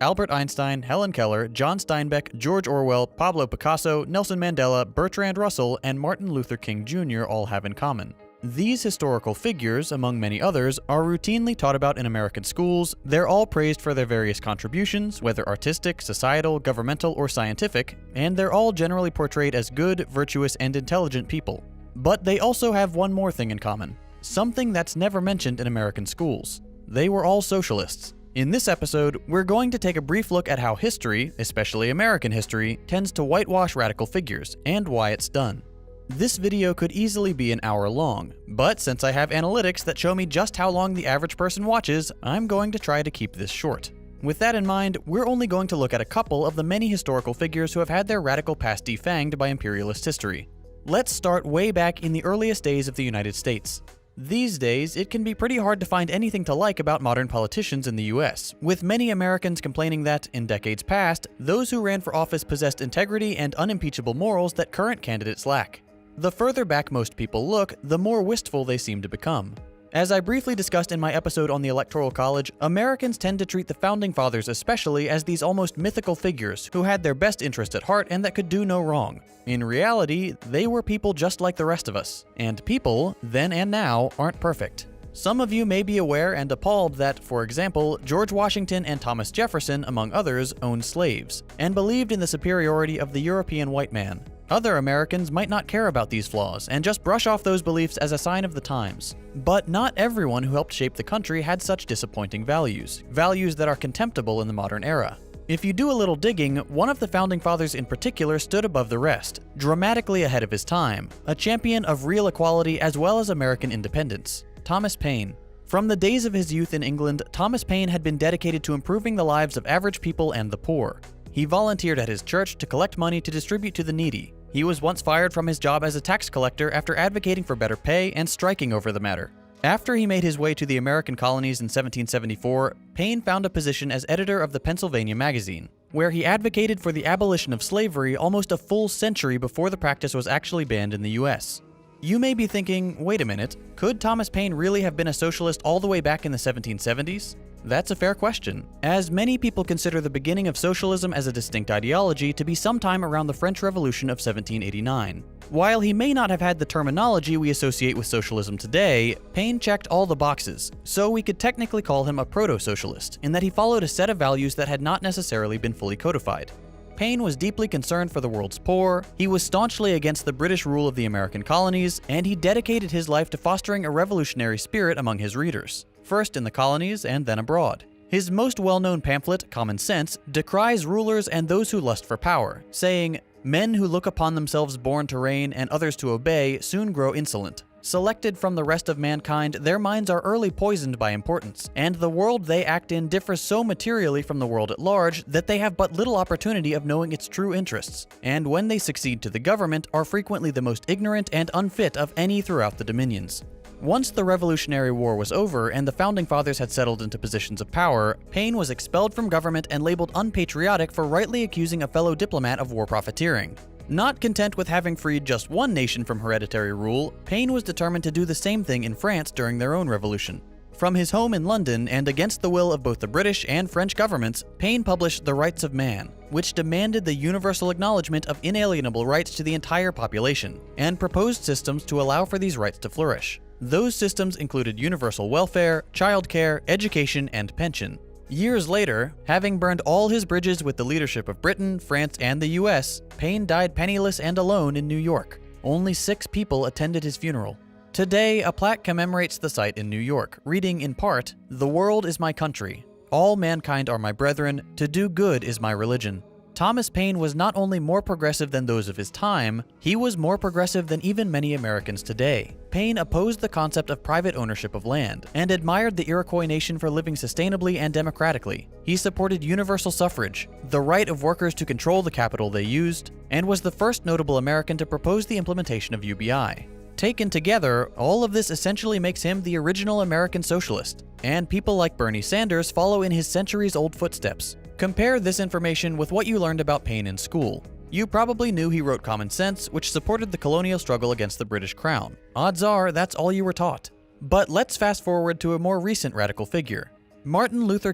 Albert Einstein, Helen Keller, John Steinbeck, George Orwell, Pablo Picasso, Nelson Mandela, Bertrand Russell, and Martin Luther King Jr. all have in common. These historical figures, among many others, are routinely taught about in American schools. They're all praised for their various contributions, whether artistic, societal, governmental, or scientific, and they're all generally portrayed as good, virtuous, and intelligent people. But they also have one more thing in common, something that's never mentioned in American schools. They were all socialists. In this episode, we're going to take a brief look at how history, especially American history, tends to whitewash radical figures, and why it's done. This video could easily be an hour long, but since I have analytics that show me just how long the average person watches, I'm going to try to keep this short. With that in mind, we're only going to look at a couple of the many historical figures who have had their radical past defanged by imperialist history. Let's start way back in the earliest days of the United States. These days, it can be pretty hard to find anything to like about modern politicians in the US, with many Americans complaining that, in decades past, those who ran for office possessed integrity and unimpeachable morals that current candidates lack. The further back most people look, the more wistful they seem to become. As I briefly discussed in my episode on the Electoral College, Americans tend to treat the Founding Fathers especially as these almost mythical figures who had their best interest at heart and that could do no wrong. In reality, they were people just like the rest of us, and people, then and now, aren't perfect. Some of you may be aware and appalled that, for example, George Washington and Thomas Jefferson, among others, owned slaves, and believed in the superiority of the European white man. Other Americans might not care about these flaws and just brush off those beliefs as a sign of the times. But not everyone who helped shape the country had such disappointing values that are contemptible in the modern era. If you do a little digging, one of the Founding Fathers in particular stood above the rest, dramatically ahead of his time, a champion of real equality as well as American independence: Thomas Paine. From the days of his youth in England, Thomas Paine had been dedicated to improving the lives of average people and the poor. He volunteered at his church to collect money to distribute to the needy. He was once fired from his job as a tax collector after advocating for better pay and striking over the matter. After he made his way to the American colonies in 1774, Paine found a position as editor of the Pennsylvania Magazine, where he advocated for the abolition of slavery almost a full century before the practice was actually banned in the US. You may be thinking, wait a minute, could Thomas Paine really have been a socialist all the way back in the 1770s? That's a fair question, as many people consider the beginning of socialism as a distinct ideology to be sometime around the French Revolution of 1789. While he may not have had the terminology we associate with socialism today, Paine checked all the boxes, so we could technically call him a proto-socialist, in that he followed a set of values that had not necessarily been fully codified. Paine was deeply concerned for the world's poor, he was staunchly against the British rule of the American colonies, and he dedicated his life to fostering a revolutionary spirit among his readers, first in the colonies and then abroad. His most well-known pamphlet, Common Sense, decries rulers and those who lust for power, saying, "Men who look upon themselves born to reign and others to obey soon grow insolent. Selected from the rest of mankind, their minds are early poisoned by importance, and the world they act in differs so materially from the world at large that they have but little opportunity of knowing its true interests, and when they succeed to the government are frequently the most ignorant and unfit of any throughout the dominions." Once the Revolutionary War was over and the Founding Fathers had settled into positions of power, Paine was expelled from government and labeled unpatriotic for rightly accusing a fellow diplomat of war profiteering. Not content with having freed just one nation from hereditary rule, Paine was determined to do the same thing in France during their own revolution. From his home in London, and against the will of both the British and French governments, Paine published The Rights of Man, which demanded the universal acknowledgement of inalienable rights to the entire population, and proposed systems to allow for these rights to flourish. Those systems included universal welfare, childcare, education, and pension. Years later, having burned all his bridges with the leadership of Britain, France, and the US, Paine died penniless and alone in New York. Only 6 people attended his funeral. Today, a plaque commemorates the site in New York, reading in part, "The world is my country. All mankind are my brethren. To do good is my religion." Thomas Paine was not only more progressive than those of his time, he was more progressive than even many Americans today. Paine opposed the concept of private ownership of land, and admired the Iroquois nation for living sustainably and democratically. He supported universal suffrage, the right of workers to control the capital they used, and was the first notable American to propose the implementation of UBI. Taken together, all of this essentially makes him the original American socialist, and people like Bernie Sanders follow in his centuries-old footsteps. Compare this information with what you learned about Paine in school. You probably knew he wrote Common Sense, which supported the colonial struggle against the British Crown. Odds are that's all you were taught. But let's fast forward to a more recent radical figure, Martin Luther